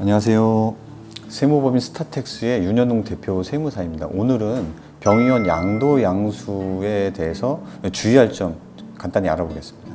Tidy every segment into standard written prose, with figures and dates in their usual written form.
안녕하세요. 세무법인 스타텍스의 윤현웅 대표 세무사입니다. 오늘은 병의원 양도 양수에 대해서 주의할 점 간단히 알아보겠습니다.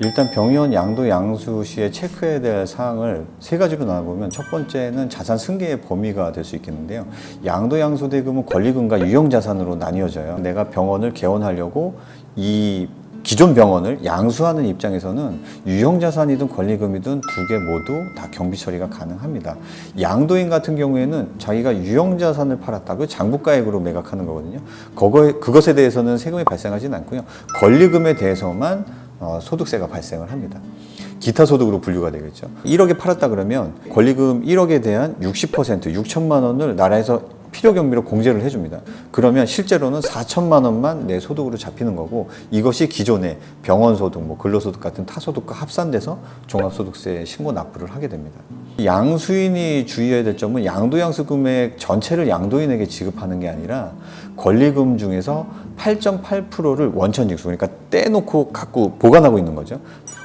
일단 병의원 양도 양수 시에 체크해야 될 사항을 세 가지로 나눠보면, 첫 번째는 자산 승계의 범위가 될 수 있겠는데요. 양도 양수 대금은 권리금과 유형자산으로 나뉘어져요. 내가 병원을 개원하려고 이 기존 병원을 양수하는 입장에서는 유형자산이든 권리금이든 두 개 모두 다 경비 처리가 가능합니다. 양도인 같은 경우에는 자기가 유형자산을 팔았다, 그 장부가액으로 매각하는 거거든요. 그것에 대해서는 세금이 발생하지는 않고요. 권리금에 대해서만 소득세가 발생을 합니다. 기타 소득으로 분류가 되겠죠. 1억에 팔았다 그러면 권리금 1억에 대한 60%, 6천만 원을 나라에서 필요 경비로 공제를 해줍니다. 그러면 실제로는 4천만 원만 내 소득으로 잡히는 거고, 이것이 기존의 병원 소득, 근로소득 같은 타소득과 합산돼서 종합소득세 신고 납부를 하게 됩니다. 양수인이 주의해야 될 점은, 양도양수 금액 전체를 양도인에게 지급하는 게 아니라 권리금 중에서 8.8%를 원천징수, 그러니까 떼놓고 갖고 보관하고 있는 거죠.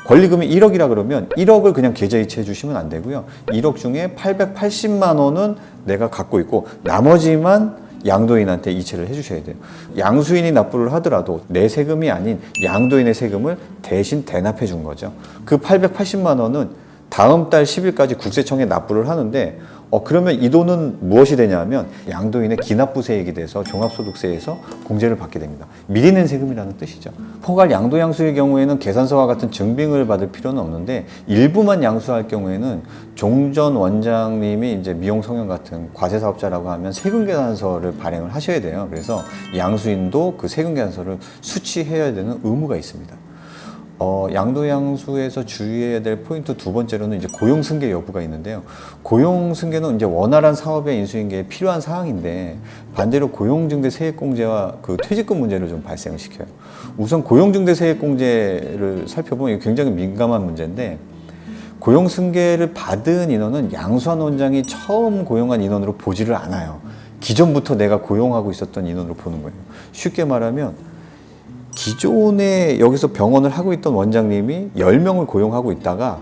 권리금이 1억이라 그러면 1억을 그냥 계좌이체해 주시면 안 되고요. 1억 중에 880만 원은 내가 갖고 있고 나머지만 양도인한테 이체를 해 주셔야 돼요. 양수인이 납부를 하더라도 내 세금이 아닌 양도인의 세금을 대신 대납해 준 거죠. 그 880만 원은 다음 달 10일까지 국세청에 납부를 하는데, 그러면 이 돈은 무엇이 되냐면 양도인의 기납부세액이 돼서 종합소득세에서 공제를 받게 됩니다. 미리 낸 세금이라는 뜻이죠. 포괄 양도양수의 경우에는 계산서와 같은 증빙을 받을 필요는 없는데, 일부만 양수할 경우에는 종전 원장님이 이제 미용 성형 같은 과세사업자라고 하면 세금계산서를 발행을 하셔야 돼요. 그래서 양수인도 그 세금계산서를 수취해야 되는 의무가 있습니다. 양도양수에서 주의해야 될 포인트 두 번째로는 이제 고용승계 여부가 있는데요. 고용승계는 이제 원활한 사업의 인수인계에 필요한 사항인데, 반대로 고용증대 세액공제와 그 퇴직금 문제를 좀 발생을 시켜요. 우선 고용증대 세액공제를 살펴보면 이게 굉장히 민감한 문제인데, 고용승계를 받은 인원은 양수한 원장이 처음 고용한 인원으로 보지를 않아요. 기존부터 내가 고용하고 있었던 인원으로 보는 거예요. 쉽게 말하면 기존에 여기서 병원을 하고 있던 원장님이 10명을 고용하고 있다가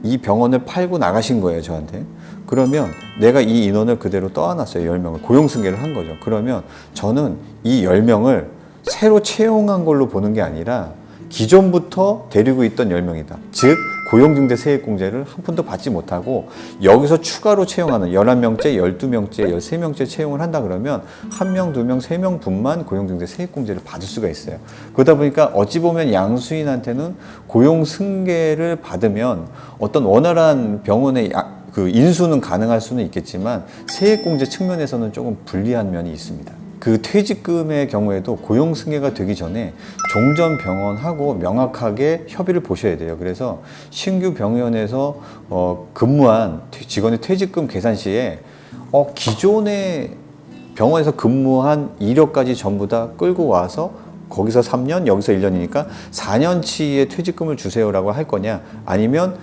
이 병원을 팔고 나가신 거예요, 저한테. 그러면 내가 이 인원을 그대로 떠안았어요. 10명을 고용승계를 한 거죠. 그러면 저는 이 10명을 새로 채용한 걸로 보는 게 아니라 기존부터 데리고 있던 10명이다. 즉 고용증대 세액공제를 한 푼도 받지 못하고 여기서 추가로 채용하는 11명째, 12명째, 13명째 채용을 한다 그러면 1명, 2명, 3명 분만 고용증대 세액공제를 받을 수가 있어요. 그러다 보니까 어찌 보면 양수인한테는 고용승계를 받으면 어떤 원활한 병원의 그 인수는 가능할 수는 있겠지만 세액공제 측면에서는 조금 불리한 면이 있습니다. 그 퇴직금의 경우에도 고용승계가 되기 전에 종전 병원하고 명확하게 협의를 보셔야 돼요. 그래서 신규 병원에서 근무한 직원의 퇴직금 계산 시에 기존의 병원에서 근무한 이력까지 전부 다 끌고 와서 거기서 3년, 여기서 1년이니까 4년치의 퇴직금을 주세요라고 할 거냐, 아니면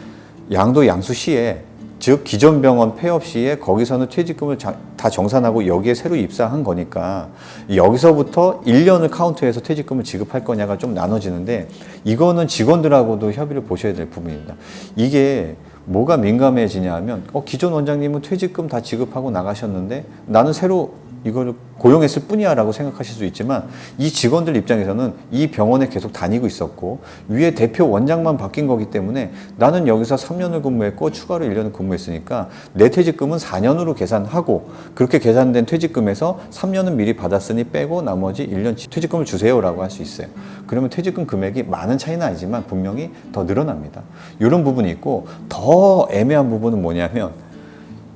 양도 양수 시에, 즉 기존 병원 폐업 시에 거기서는 퇴직금을 다 정산하고 여기에 새로 입사한 거니까 여기서부터 1년을 카운트해서 퇴직금을 지급할 거냐가 좀 나눠지는데, 이거는 직원들하고도 협의를 보셔야 될 부분입니다. 이게 뭐가 민감해지냐 하면 기존 원장님은 퇴직금 다 지급하고 나가셨는데 나는 새로 이걸 고용했을 뿐이야 라고 생각하실 수 있지만, 이 직원들 입장에서는 이 병원에 계속 다니고 있었고 위에 대표 원장만 바뀐 거기 때문에 나는 여기서 3년을 근무했고 추가로 1년을 근무했으니까 내 퇴직금은 4년으로 계산하고, 그렇게 계산된 퇴직금에서 3년은 미리 받았으니 빼고 나머지 1년 퇴직금을 주세요 라고 할 수 있어요. 그러면 퇴직금 금액이 많은 차이는 아니지만 분명히 더 늘어납니다. 이런 부분이 있고, 더 애매한 부분은 뭐냐면,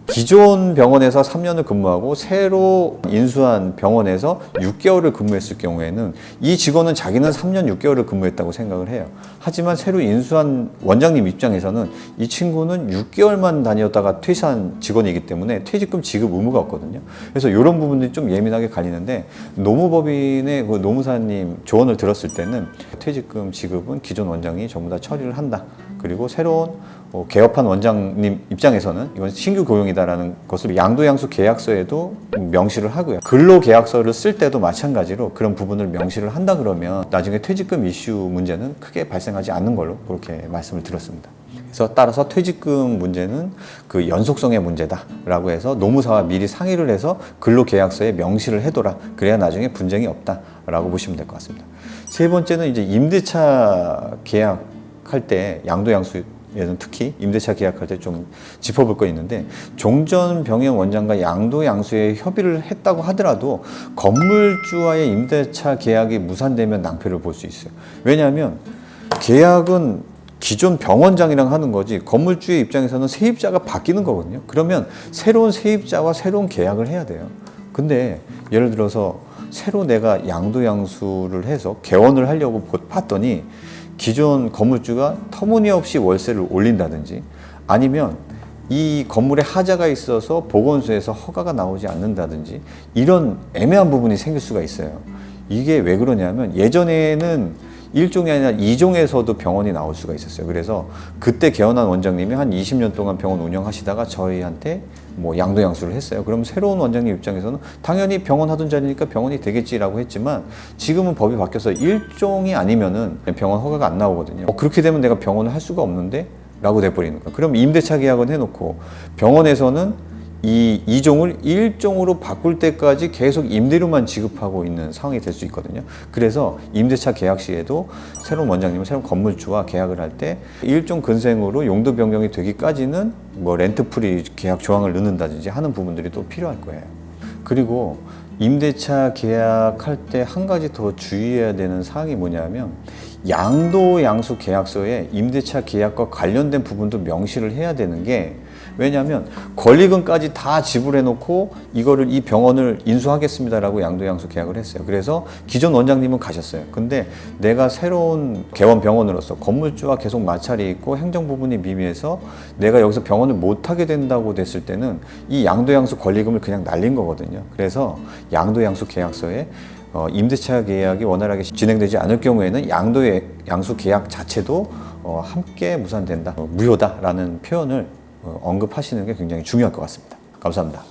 기존 병원에서 3년을 근무하고 새로 인수한 병원에서 6개월을 근무했을 경우에는 이 직원은 자기는 3년 6개월을 근무했다고 생각을 해요. 하지만 새로 인수한 원장님 입장에서는 이 친구는 6개월만 다녔다가 퇴사한 직원이기 때문에 퇴직금 지급 의무가 없거든요. 그래서 이런 부분들이 좀 예민하게 갈리는데, 노무법인의 그 노무사님 조언을 들었을 때는 퇴직금 지급은 기존 원장이 전부 다 처리를 한다. 그리고 새로운 개업한 원장님 입장에서는 이건 신규 고용이다라는 것을 양도양수 계약서에도 명시를 하고요. 근로계약서를 쓸 때도 마찬가지로 그런 부분을 명시를 한다 그러면 나중에 퇴직금 이슈 문제는 크게 발생하지 않는 걸로 그렇게 말씀을 드렸습니다. 그래서 따라서 퇴직금 문제는 그 연속성의 문제다라고 해서 노무사와 미리 상의를 해서 근로계약서에 명시를 해둬라. 그래야 나중에 분쟁이 없다라고 보시면 될 것 같습니다. 세 번째는 이제 임대차 계약할 때 양도양수에는 특히 임대차 계약할 때 좀 짚어볼 거 있는데 종전병영 원장과 양도양수에 협의를 했다고 하더라도 건물주와의 임대차 계약이 무산되면 낭패를 볼 수 있어요. 왜냐하면 계약은 기존 병원장이랑 하는 거지 건물주의 입장에서는 세입자가 바뀌는 거거든요. 그러면 새로운 세입자와 새로운 계약을 해야 돼요. 근데 예를 들어서 새로 내가 양도양수를 해서 개원을 하려고 봤더니 기존 건물주가 터무니없이 월세를 올린다든지 아니면 이 건물에 하자가 있어서 보건소에서 허가가 나오지 않는다든지 이런 애매한 부분이 생길 수가 있어요. 이게 왜 그러냐면 예전에는 1종이 아니라 2종에서도 병원이 나올 수가 있었어요. 그래서 그때 개원한 원장님이 한 20년 동안 병원 운영하시다가 저희한테 뭐 양도양수를 했어요. 그럼 새로운 원장님 입장에서는 당연히 병원 하던 자리니까 병원이 되겠지라고 했지만 지금은 법이 바뀌어서 1종이 아니면은 병원 허가가 안 나오거든요. 그렇게 되면 내가 병원을 할 수가 없는데? 라고 돼버리는 거예요. 그럼 임대차 계약은 해놓고 병원에서는 이 2종을 1종으로 바꿀 때까지 계속 임대료만 지급하고 있는 상황이 될 수 있거든요. 그래서 임대차 계약 시에도 새로운 원장님은 새로운 건물주와 계약을 할 때 1종 근생으로 용도 변경이 되기까지는 뭐 렌트 프리 계약 조항을 넣는다든지 하는 부분들이 또 필요할 거예요. 그리고 임대차 계약할 때 한 가지 더 주의해야 되는 사항이 뭐냐면 양도양수 계약서에 임대차 계약과 관련된 부분도 명시를 해야 되는 게 왜냐하면 권리금까지 다 지불해 놓고 이거를 이 병원을 인수하겠습니다라고 양도양수 계약을 했어요. 그래서 기존 원장님은 가셨어요. 근데 내가 새로운 개원 병원으로서 건물주와 계속 마찰이 있고 행정 부분이 미미해서 내가 여기서 병원을 못 하게 된다고 됐을 때는 이 양도양수 권리금을 그냥 날린 거거든요. 그래서 양도양수 계약서에 임대차 계약이 원활하게 진행되지 않을 경우에는 양수 계약 자체도 함께 무산된다, 무효다라는 표현을 언급하시는 게 굉장히 중요할 것 같습니다. 감사합니다.